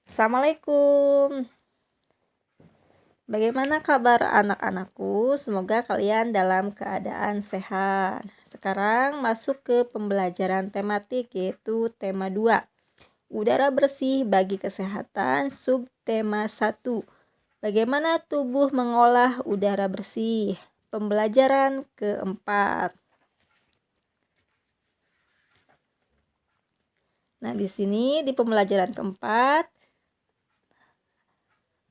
Assalamualaikum. Bagaimana kabar anak-anakku? Semoga kalian dalam keadaan sehat. Sekarang masuk ke pembelajaran tematik, yaitu tema 2. Udara bersih bagi kesehatan, subtema 1. Bagaimana tubuh mengolah udara bersih? Pembelajaran keempat. Nah, di sini di pembelajaran keempat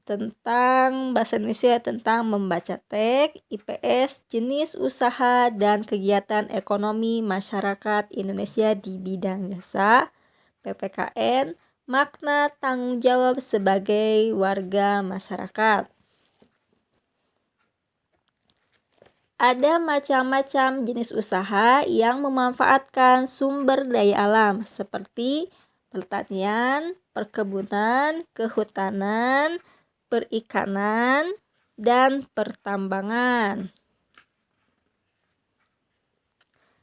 tentang bahasa Indonesia, tentang membaca teks, IPS, jenis usaha dan kegiatan ekonomi masyarakat Indonesia di bidang jasa, PPKN, makna tanggung jawab sebagai warga masyarakat. Ada macam-macam jenis usaha yang memanfaatkan sumber daya alam seperti pertanian, perkebunan, kehutanan, perikanan, dan pertambangan.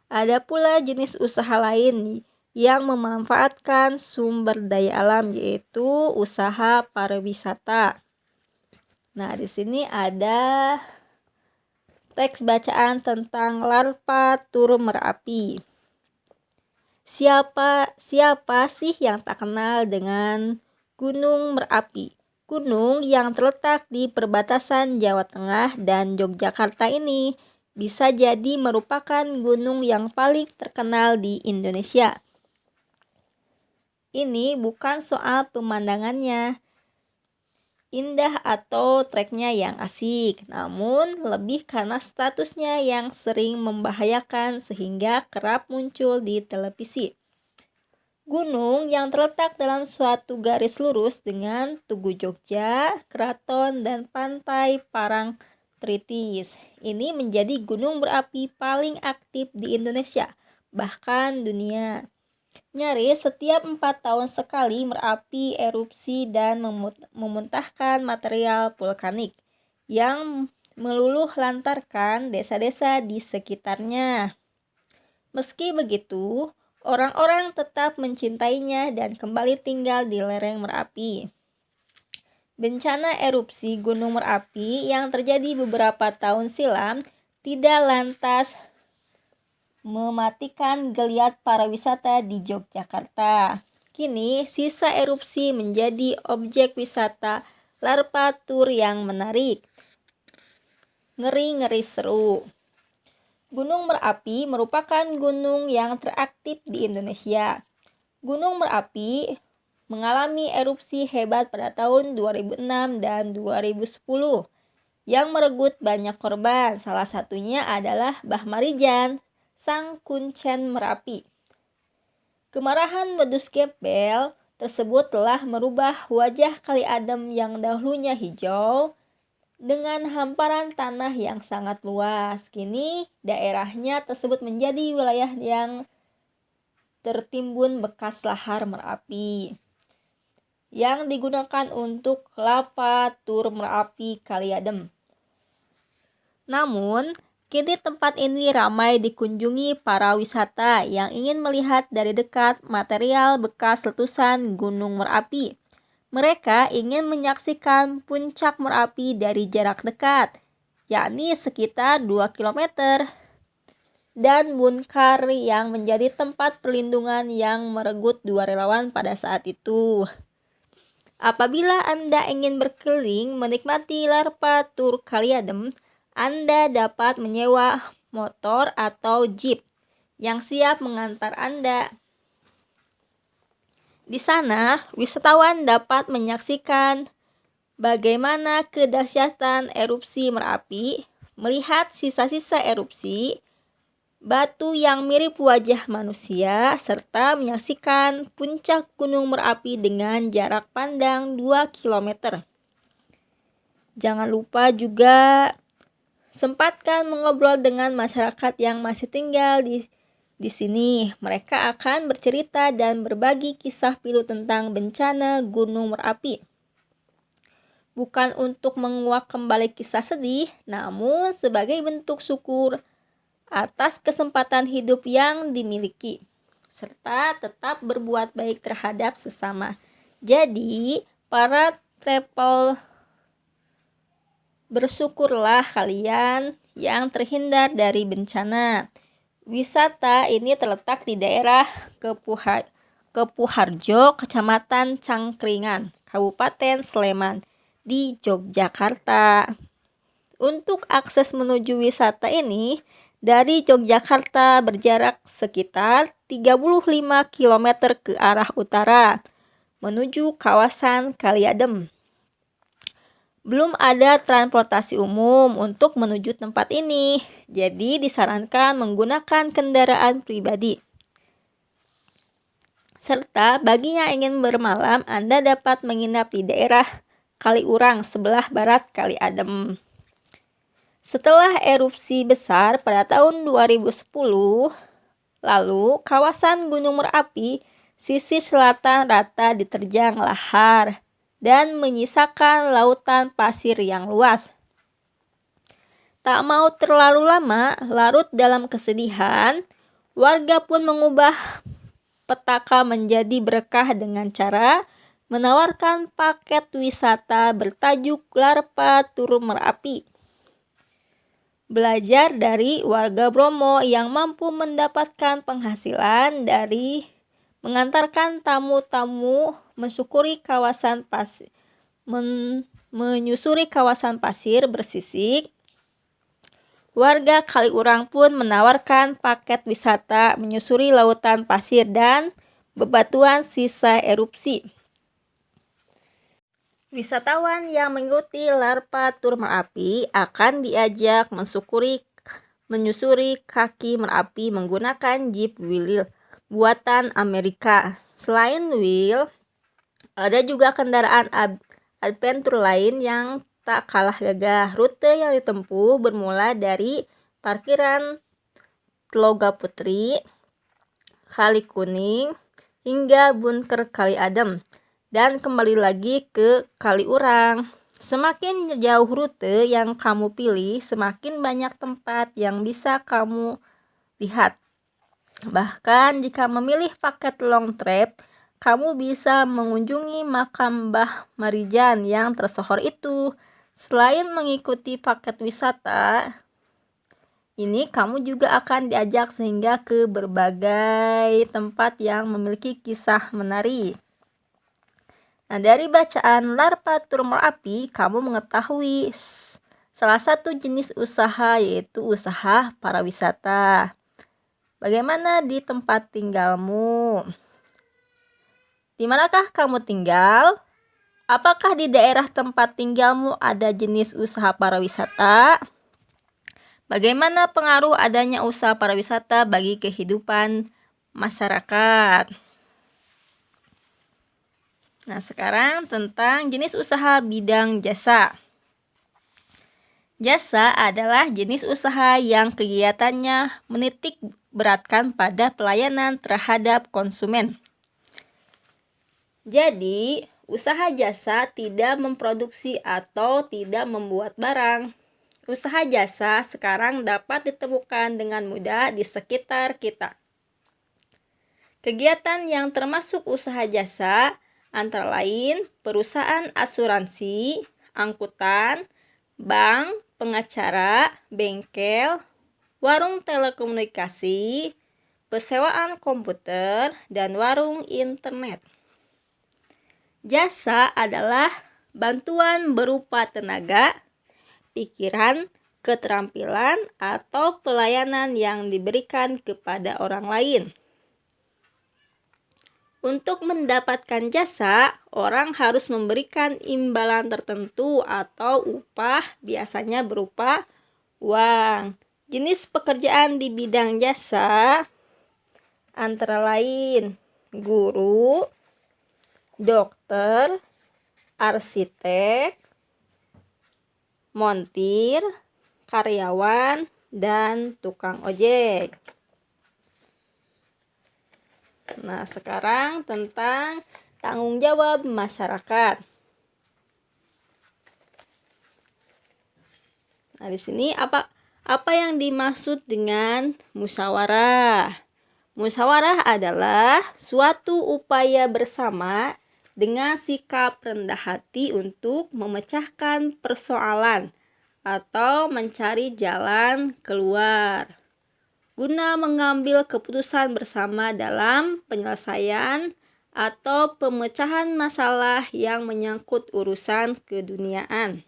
Ada pula jenis usaha lain yang memanfaatkan sumber daya alam, yaitu usaha pariwisata. Nah, di sini ada teks bacaan tentang larva tur Merapi. Siapa sih yang tak kenal dengan Gunung Merapi? Gunung yang terletak di perbatasan Jawa Tengah dan Yogyakarta ini bisa jadi merupakan gunung yang paling terkenal di Indonesia. Ini bukan soal pemandangannya indah atau treknya yang asik, namun lebih karena statusnya yang sering membahayakan sehingga kerap muncul di televisi. Gunung yang terletak dalam suatu garis lurus dengan Tugu Jogja, Keraton, dan Pantai Parangtritis. Ini menjadi gunung berapi paling aktif di Indonesia, bahkan dunia. Nyaris setiap 4 tahun sekali Merapi erupsi dan memuntahkan material vulkanik yang meluluh lantarkan desa-desa di sekitarnya. Meski begitu, orang-orang tetap mencintainya dan kembali tinggal di lereng Merapi. Bencana erupsi Gunung Merapi yang terjadi beberapa tahun silam tidak lantas mematikan geliat pariwisata di Yogyakarta. Kini, sisa erupsi menjadi objek wisata larva tur yang menarik. Ngeri-ngeri seru. Gunung Merapi merupakan gunung yang teraktif di Indonesia. Gunung Merapi mengalami erupsi hebat pada tahun 2006 dan 2010 yang merenggut banyak korban. Salah satunya adalah Mbah Marijan, sang kuncen Merapi. Kemarahan wedus gembel tersebut telah merubah wajah Kali Adem yang dahulunya hijau dengan hamparan tanah yang sangat luas. Kini daerahnya tersebut menjadi wilayah yang tertimbun bekas lahar Merapi yang digunakan untuk lava tur Merapi Kali Adem. Namun, kini tempat ini ramai dikunjungi para wisata yang ingin melihat dari dekat material bekas letusan Gunung Merapi. Mereka ingin menyaksikan puncak Merapi dari jarak dekat, yakni sekitar 2 km, dan Munkar yang menjadi tempat perlindungan yang merenggut 2 relawan pada saat itu. Apabila Anda ingin berkeliling menikmati larva tur Kali Adem, Anda dapat menyewa motor atau jeep yang siap mengantar Anda. Di sana, wisatawan dapat menyaksikan bagaimana kedahsyatan erupsi Merapi, melihat sisa-sisa erupsi, batu yang mirip wajah manusia, serta menyaksikan puncak Gunung Merapi dengan jarak pandang 2 km. Jangan lupa juga sempatkan mengobrol dengan masyarakat yang masih tinggal di sini. Mereka akan bercerita dan berbagi kisah pilu tentang bencana Gunung Merapi. Bukan untuk menguak kembali kisah sedih, namun sebagai bentuk syukur atas kesempatan hidup yang dimiliki, serta tetap berbuat baik terhadap sesama. Jadi, Para travel, bersyukurlah kalian yang terhindar dari bencana. Wisata ini terletak di daerah Kepuharjo, Kecamatan Cangkringan, Kabupaten Sleman, di Yogyakarta. Untuk akses menuju wisata ini, dari Yogyakarta berjarak sekitar 35 km ke arah utara, menuju kawasan Kali Adem. Belum ada transportasi umum untuk menuju tempat ini, jadi disarankan menggunakan kendaraan pribadi. Serta bagi yang ingin bermalam, Anda dapat menginap di daerah Kaliurang sebelah barat Kali Adem. Setelah erupsi besar pada tahun 2010, lalu kawasan Gunung Merapi sisi selatan rata diterjang lahar dan menyisakan lautan pasir yang luas. Tak mau terlalu lama larut dalam kesedihan, warga pun mengubah petaka menjadi berkah dengan cara menawarkan paket wisata bertajuk Larpa Tur Merapi. Belajar dari warga Bromo yang mampu mendapatkan penghasilan dari mengantarkan tamu-tamu menyusuri kawasan pasir bersisik. Warga Kaliurang pun menawarkan paket wisata menyusuri lautan pasir dan bebatuan sisa erupsi. Wisatawan yang mengikuti Larpa Tur Merapi akan diajak menyusuri kaki Merapi menggunakan jeep wheel buatan Amerika. Selain wheel, ada juga kendaraan adventure lain yang tak kalah gagah. Rute yang ditempuh bermula dari parkiran Telaga Putri, Kali Kuning, hingga bunker Kali Adem, dan kembali lagi ke Kaliurang. Semakin jauh rute yang kamu pilih, semakin banyak tempat yang bisa kamu lihat. Bahkan jika memilih paket long trip, kamu bisa mengunjungi makam Mbah Marijan yang tersohor itu. Selain mengikuti paket wisata ini, kamu juga akan diajak sehingga ke berbagai tempat yang memiliki kisah menarik. Nah, dari bacaan Larpa Tur Merapi, kamu mengetahui salah satu jenis usaha, yaitu usaha pariwisata. Bagaimana di tempat tinggalmu? Di manakah kamu tinggal? Apakah di daerah tempat tinggalmu ada jenis usaha pariwisata? Bagaimana pengaruh adanya usaha pariwisata bagi kehidupan masyarakat? Nah, sekarang tentang jenis usaha bidang jasa. Jasa adalah jenis usaha yang kegiatannya menitik beratkan pada pelayanan terhadap konsumen. Jadi, usaha jasa tidak memproduksi atau tidak membuat barang. Usaha jasa sekarang dapat ditemukan dengan mudah di sekitar kita. Kegiatan yang termasuk usaha jasa antara lain perusahaan asuransi, angkutan, bank, pengacara, bengkel, warung telekomunikasi, persewaan komputer, dan warung internet. Jasa adalah bantuan berupa tenaga, pikiran, keterampilan, atau pelayanan yang diberikan kepada orang lain. Untuk mendapatkan jasa, orang harus memberikan imbalan tertentu atau upah, biasanya berupa uang. Jenis pekerjaan di bidang jasa antara lain guru, dokter, arsitek, montir, karyawan, dan tukang ojek. Nah, sekarang tentang tanggung jawab masyarakat. Nah, di sini apa yang dimaksud dengan musyawarah? Musyawarah adalah suatu upaya bersama dengan sikap rendah hati untuk memecahkan persoalan atau mencari jalan keluar guna mengambil keputusan bersama dalam penyelesaian atau pemecahan masalah yang menyangkut urusan keduniaan.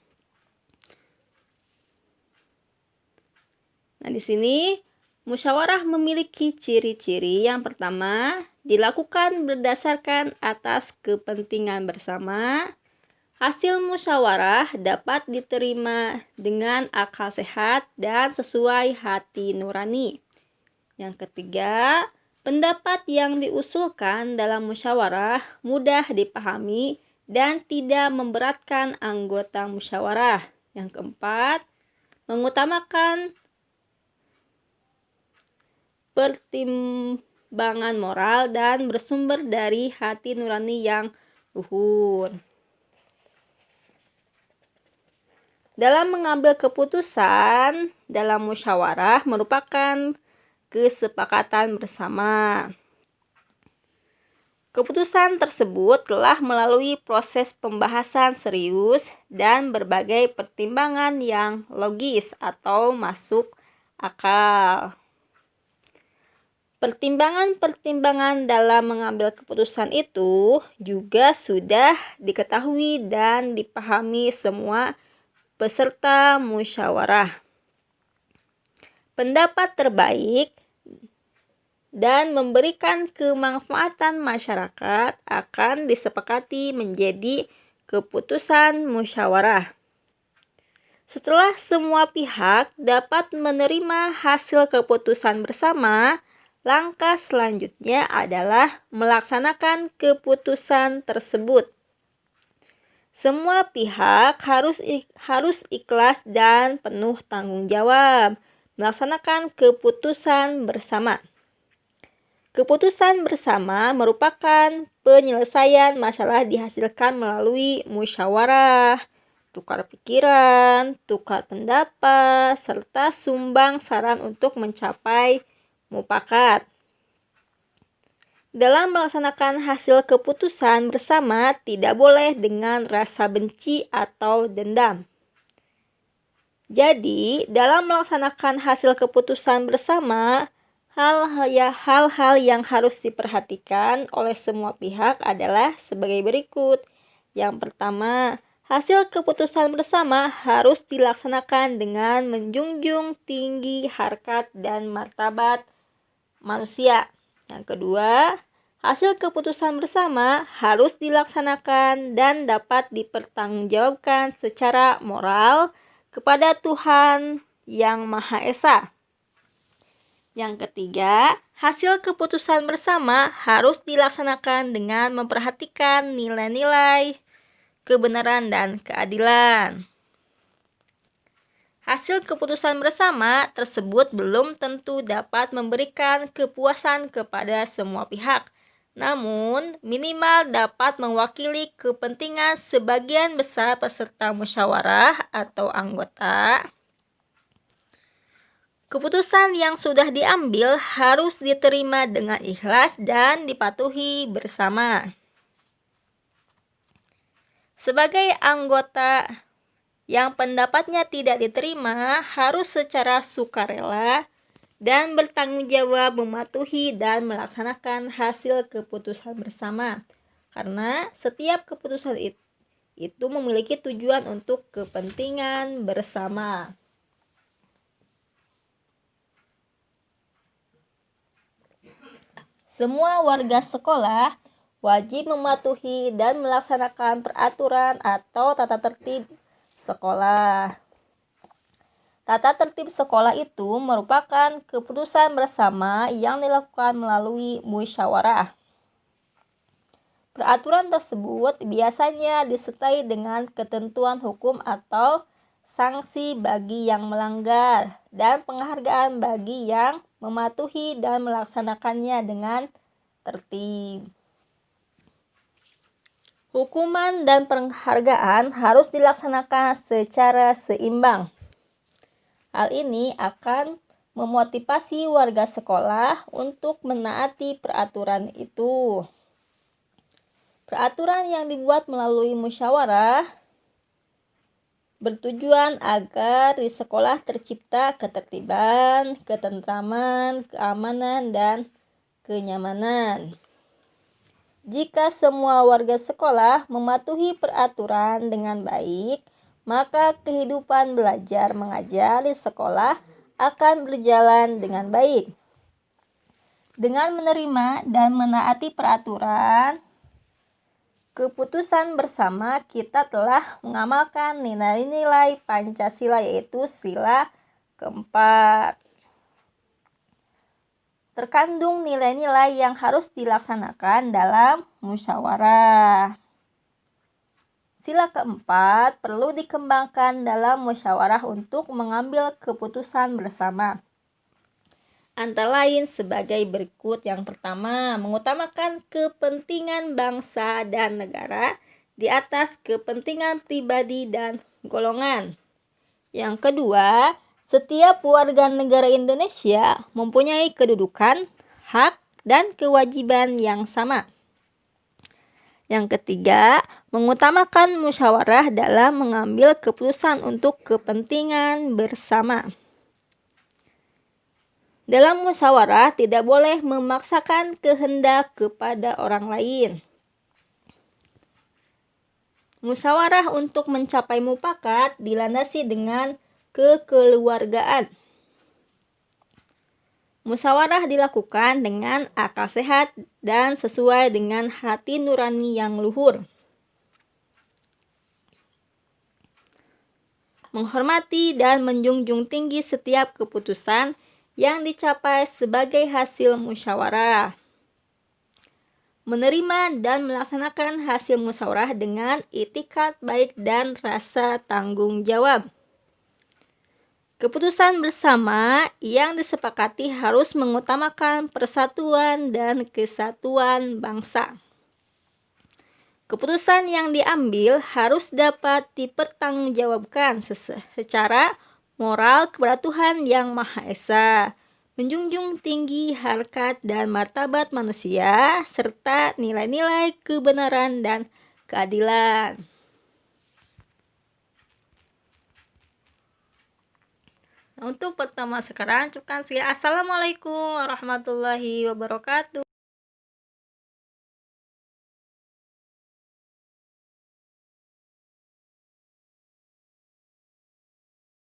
Nah, di sini musyawarah memiliki ciri-ciri. Yang pertama, dilakukan berdasarkan atas kepentingan bersama. Hasil musyawarah dapat diterima dengan akal sehat dan sesuai hati nurani. Yang ketiga, pendapat yang diusulkan dalam musyawarah mudah dipahami dan tidak memberatkan anggota musyawarah. Yang keempat, mengutamakan pertimbangan moral dan bersumber dari hati nurani yang luhur. Dalam mengambil keputusan dalam musyawarah merupakan kesepakatan bersama. Keputusan tersebut telah melalui proses pembahasan serius dan berbagai pertimbangan yang logis atau masuk akal. Pertimbangan-pertimbangan dalam mengambil keputusan itu juga sudah diketahui dan dipahami semua peserta musyawarah. Pendapat terbaik dan memberikan kemanfaatan masyarakat akan disepakati menjadi keputusan musyawarah. Setelah semua pihak dapat menerima hasil keputusan bersama, langkah selanjutnya adalah melaksanakan keputusan tersebut. Semua pihak harus ikhlas dan penuh tanggung jawab melaksanakan keputusan bersama. Keputusan bersama merupakan penyelesaian masalah dihasilkan melalui musyawarah, tukar pikiran, tukar pendapat, serta sumbang saran untuk mencapai mufakat. Dalam melaksanakan hasil keputusan bersama tidak boleh dengan rasa benci atau dendam. Jadi, dalam melaksanakan hasil keputusan bersama, hal-hal yang harus diperhatikan oleh semua pihak adalah sebagai berikut. Yang pertama, hasil keputusan bersama harus dilaksanakan dengan menjunjung tinggi harkat dan martabat manusia. Yang kedua, hasil keputusan bersama harus dilaksanakan dan dapat dipertanggungjawabkan secara moral kepada Tuhan Yang Maha Esa. Yang ketiga, hasil keputusan bersama harus dilaksanakan dengan memperhatikan nilai-nilai kebenaran dan keadilan. Hasil keputusan bersama tersebut belum tentu dapat memberikan kepuasan kepada semua pihak, namun minimal dapat mewakili kepentingan sebagian besar peserta musyawarah atau anggota. Keputusan yang sudah diambil harus diterima dengan ikhlas dan dipatuhi bersama. Sebagai anggota yang pendapatnya tidak diterima harus secara sukarela dan bertanggung jawab mematuhi dan melaksanakan hasil keputusan bersama. Karena setiap keputusan itu memiliki tujuan untuk kepentingan bersama. Semua warga sekolah wajib mematuhi dan melaksanakan peraturan atau tata tertib sekolah. Tata tertib sekolah itu merupakan keputusan bersama yang dilakukan melalui musyawarah. Peraturan tersebut biasanya disertai dengan ketentuan hukum atau sanksi bagi yang melanggar dan penghargaan bagi yang mematuhi dan melaksanakannya dengan tertib. Hukuman dan penghargaan harus dilaksanakan secara seimbang. Hal ini akan memotivasi warga sekolah untuk menaati peraturan itu. Peraturan yang dibuat melalui musyawarah bertujuan agar di sekolah tercipta ketertiban, ketentraman, keamanan, dan kenyamanan. Jika semua warga sekolah mematuhi peraturan dengan baik, maka kehidupan belajar mengajar di sekolah akan berjalan dengan baik. Dengan menerima dan menaati peraturan, keputusan bersama, kita telah mengamalkan nilai-nilai Pancasila, yaitu sila keempat. Terkandung nilai-nilai yang harus dilaksanakan dalam musyawarah. Sila keempat perlu dikembangkan dalam musyawarah untuk mengambil keputusan bersama. Antara lain sebagai berikut. Yang pertama, mengutamakan kepentingan bangsa dan negara di atas kepentingan pribadi dan golongan. Yang kedua, setiap warga negara Indonesia mempunyai kedudukan, hak, dan kewajiban yang sama. Yang ketiga, mengutamakan musyawarah dalam mengambil keputusan untuk kepentingan bersama. Dalam musyawarah tidak boleh memaksakan kehendak kepada orang lain. Musyawarah untuk mencapai mufakat dilandasi dengan kekeluargaan. Musyawarah dilakukan dengan akal sehat dan sesuai dengan hati nurani yang luhur. Menghormati dan menjunjung tinggi setiap keputusan yang dicapai sebagai hasil musyawarah. Menerima dan melaksanakan hasil musyawarah dengan itikad baik dan rasa tanggung jawab. Keputusan bersama yang disepakati harus mengutamakan persatuan dan kesatuan bangsa. Keputusan yang diambil harus dapat dipertanggungjawabkan secara moral kepada Tuhan Yang Maha Esa, menjunjung tinggi harkat dan martabat manusia, serta nilai-nilai kebenaran dan keadilan. Untuk pertama sekarang, ucapkan Assalamualaikum warahmatullahi wabarakatuh.